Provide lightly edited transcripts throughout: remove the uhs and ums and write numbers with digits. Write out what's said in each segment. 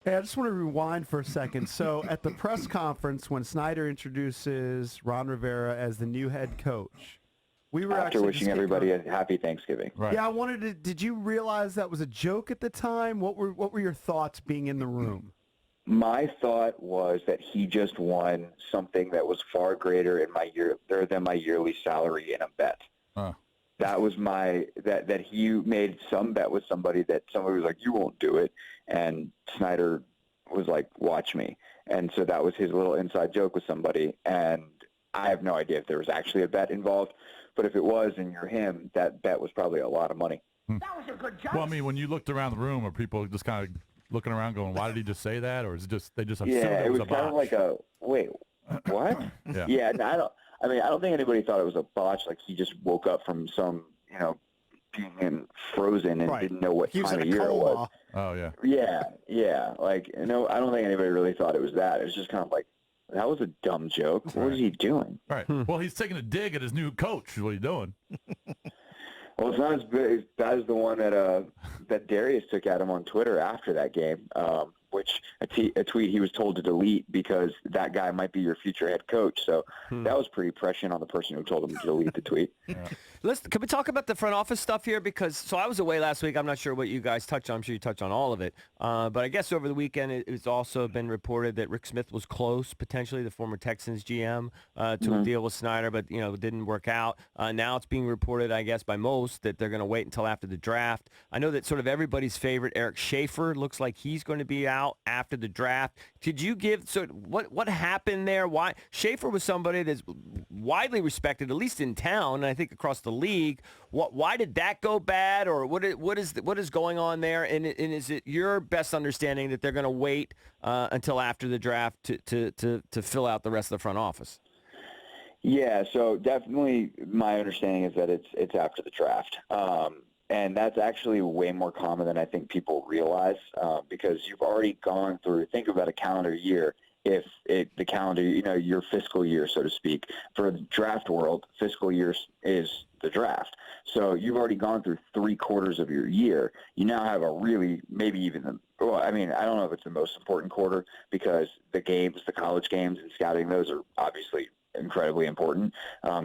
Hey, I just want to rewind for a second. So at the press conference, when Snyder introduces Ron Rivera as the new head coach, we were After actually wishing just everybody a happy Thanksgiving. Right. Yeah, I wanted to. Did you realize that was a joke at the time? What were your thoughts being in the room? My thought was that he just won something that was far greater than my yearly salary in a bet. That was that he made some bet with somebody that somebody was like, you won't do it. And Snyder was like, watch me. And so that was his little inside joke with somebody. And I have no idea if there was actually a bet involved. But if it was and you're him, that bet was probably a lot of money. That was a good job. Well, I mean, when you looked around the room, are people just kind of looking around going, why did he just say that? Or is it just they just assumed it was a kind of botch? like a, wait, what? Yeah. I don't think anybody thought it was a botch. Like he just woke up from some, being frozen and didn't know what time of year it was. Oh, yeah. Yeah. Like, no, I don't think anybody really thought it was that. It was just kind of like, that was a dumb joke. What is he doing? Right. Well, he's taking a dig at his new coach. Is what he's doing. Well, it's not as bad as the one that Darius took at him on Twitter after that game, which a tweet he was told to delete because that guy might be your future head coach. So that was pretty prescient on the person who told him to delete the tweet. Can we talk about the front office stuff here? Because I was away last week. I'm not sure what you guys touched on. I'm sure you touched on all of it. But I guess over the weekend, it's also been reported that Rick Smith was close, potentially the former Texans GM, to a deal with Snyder, but it didn't work out. Now it's being reported, I guess, by most that they're going to wait until after the draft. I know that sort of everybody's favorite, Eric Schaefer, looks like he's going to be out after the draft. Could you give what happened there? Why Schaefer was somebody that's widely respected, at least in town, and I think across the league. Why did that go bad, or what is going on there? And is it your best understanding that they're going to wait until after the draft to fill out the rest of the front office? Yeah, so definitely my understanding is that it's after the draft. And that's actually way more common than I think people realize because you've already gone through, think about a calendar year. If the calendar, your fiscal year, so to speak, for the draft world, fiscal year is the draft. So you've already gone through 3/4 of your year. You now have a really, maybe even I don't know if it's the most important quarter because the college games and scouting, those are obviously incredibly important,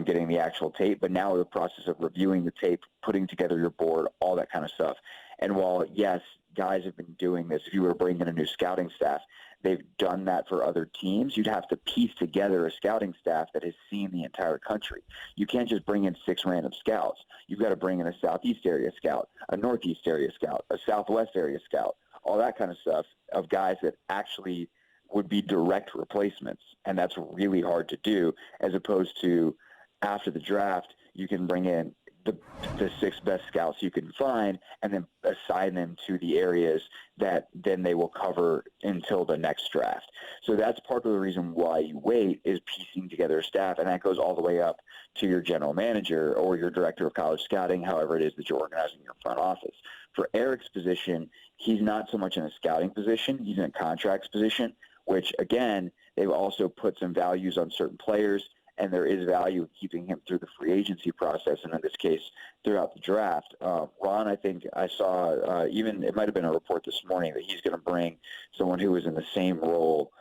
getting the actual tape. But now the process of reviewing the tape, putting together your board, all that kind of stuff. And while, yes, guys have been doing this, if you were to bring in a new scouting staff, they've done that for other teams. You'd have to piece together a scouting staff that has seen the entire country. You can't just bring in 6 random scouts. You've got to bring in a Southeast area scout, a Northeast area scout, a Southwest area scout, all that kind of stuff of guys that actually would be direct replacements. And that's really hard to do, as opposed to after the draft, you can bring in the 6 best scouts you can find and then assign them to the areas that then they will cover until the next draft. So that's part of the reason why you wait, is piecing together a staff, and that goes all the way up to your general manager or your director of college scouting, however it is that you're organizing your front office. For Eric's position, he's not so much in a scouting position, he's in a contracts position, which, again, they've also put some values on certain players, and there is value in keeping him through the free agency process, and in this case, throughout the draft. Ron, I think I saw even it might have been a report this morning that he's going to bring someone who was in the same role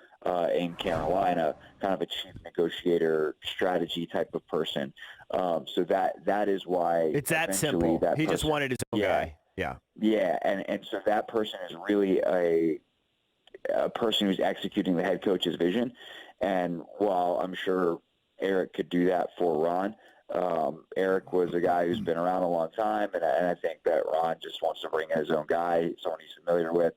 in Carolina, kind of a chief negotiator, strategy type of person. So that is why it's that simple. He just wanted his own guy. Yeah, and so that person is really a person who's executing the head coach's vision. And while I'm sure Eric could do that for Ron, Eric was a guy who's been around a long time, and I think that Ron just wants to bring in his own guy, someone he's familiar with.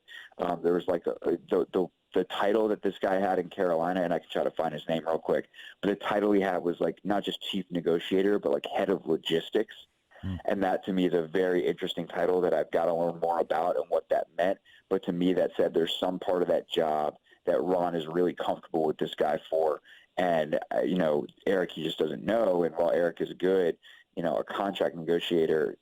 There was like the title that this guy had in Carolina, and I can try to find his name real quick, but the title he had was like not just chief negotiator, but like head of logistics. And that, to me, is a very interesting title that I've got to learn more about and what that meant. But to me, that said, there's some part of that job that Ron is really comfortable with this guy for. And, Eric, he just doesn't know. And while Eric is good, a contract negotiator,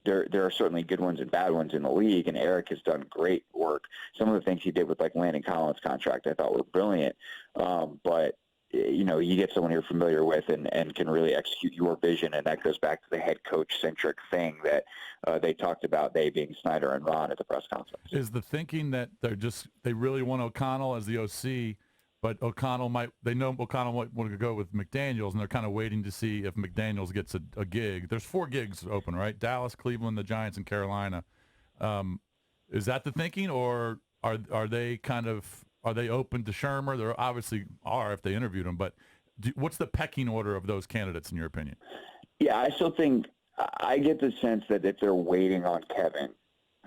there are certainly good ones and bad ones in the league. And Eric has done great work. Some of the things he did with, like, Landon Collins' contract I thought were brilliant. But you get someone you're familiar with and can really execute your vision. And that goes back to the head coach centric thing that they talked about, they being Snyder and Ron at the press conference. Is the thinking that they really want O'Connell as the OC, but they know O'Connell might want to go with McDaniels, and they're kind of waiting to see if McDaniels gets a gig. There's 4 gigs open, right? Dallas, Cleveland, the Giants, and Carolina. Is that the thinking, or are they open to Shermer? They obviously are if they interviewed him, but what's the pecking order of those candidates in your opinion? Yeah, I still think I get the sense that if they're waiting on Kevin,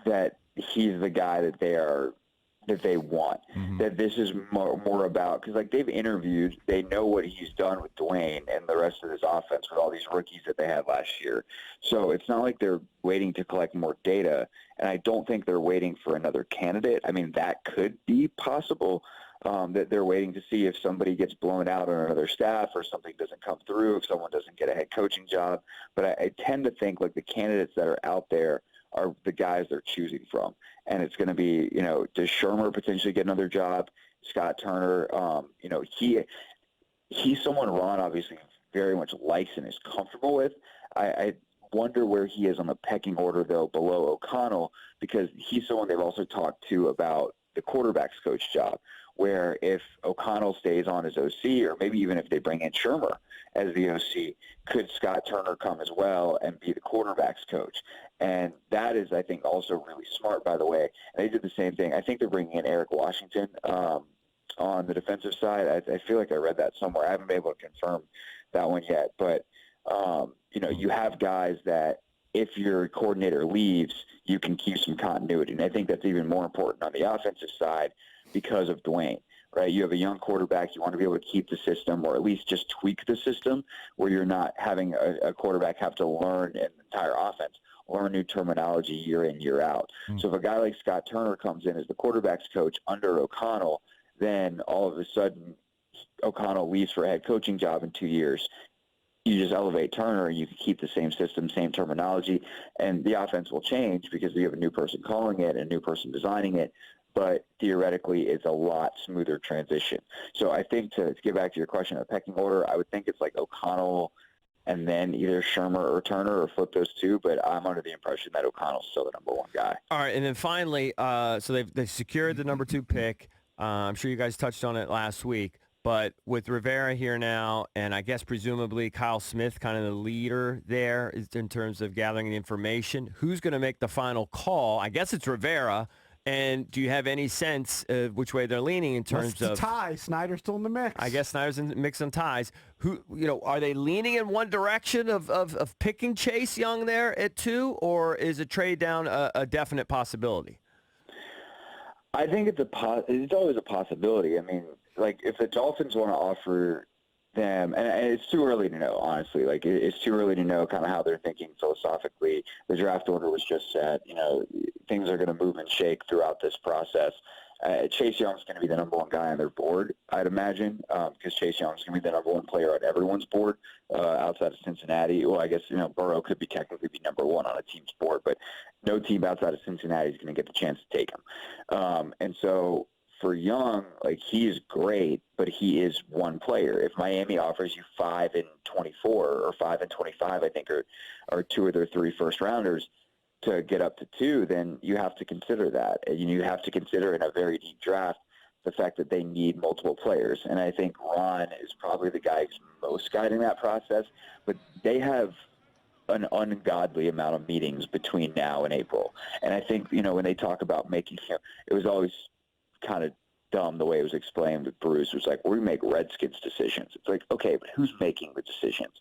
that he's the guy that they want. Mm-hmm. That this is more about, because like they've interviewed, they know what he's done with Dwayne and the rest of his offense with all these rookies that they had last year. So it's not like they're waiting to collect more data, and I don't think they're waiting for another candidate. I mean, that could be possible, that they're waiting to see if somebody gets blown out on another staff or something doesn't come through, if someone doesn't get a head coaching job. But I tend to think like the candidates that are out there are the guys they're choosing from. And it's going to be, does Shermer potentially get another job? Scott Turner, he's someone Ron obviously very much likes and is comfortable with. I wonder where he is on the pecking order, though, below O'Connell, because he's someone they've also talked to about the quarterback's coach job, where if O'Connell stays on as OC, or maybe even if they bring in Shermer as the OC, could Scott Turner come as well and be the quarterback's coach? And that is, I think, also really smart, by the way. And they did the same thing. I think they're bringing in Eric Washington on the defensive side. I feel like I read that somewhere. I haven't been able to confirm that one yet. But, you have guys that if your coordinator leaves, you can keep some continuity. And I think that's even more important on the offensive side because of Dwayne, right? You have a young quarterback. You want to be able to keep the system, or at least just tweak the system, where you're not having a quarterback have to learn an entire offense, learn new terminology year in, year out. Mm-hmm. So if a guy like Scott Turner comes in as the quarterback's coach under O'Connell, then all of a sudden O'Connell leaves for a head coaching job in 2 years. You just elevate Turner, and you can keep the same system, same terminology, and the offense will change because you have a new person calling it and a new person designing it. But theoretically, it's a lot smoother transition. So I think to get back to your question of pecking order, I would think it's like O'Connell and then either Shermer or Turner, or flip those two. But I'm under the impression that O'Connell's still the number 1 guy. All right, and then finally, so they've secured the number 2 pick. I'm sure you guys touched on it last week. But with Rivera here now, and I guess presumably Kyle Smith kind of the leader there in terms of gathering the information, who's going to make the final call? I guess it's Rivera. And do you have any sense of which way they're leaning in terms of tie? Snyder's still in the mix. I guess Snyder's in the mix on ties. Are they leaning in one direction of picking Chase Young there at 2, or is a trade down a definite possibility? I think it's always a possibility. I mean, like if the Dolphins want to offer them, and it's too early to know, honestly. Like it's too early to know kind of how they're thinking philosophically. The draft order was just set. Things are going to move and shake throughout this process. Chase Young's going to be the number 1 guy on their board, I'd imagine, because Chase Young's going to be the number 1 player on everyone's board outside of Cincinnati. Well, I guess Burrow could technically be number 1 on a team's board, but no team outside of Cincinnati is going to get the chance to take him. And so for Young, like he is great, but he is one player. If Miami offers you 5 and 24 or 5 and 25, I think are 2 of their 3 first rounders to get up to 2, then you have to consider that. And you have to consider in a very deep draft the fact that they need multiple players. And I think Ron is probably the guy who's most guiding that process, but they have an ungodly amount of meetings between now and April. And I think, when they talk about making, it was always kind of dumb the way it was explained with Bruce. It was like, we make Redskins decisions. It's like, okay, but who's making the decisions?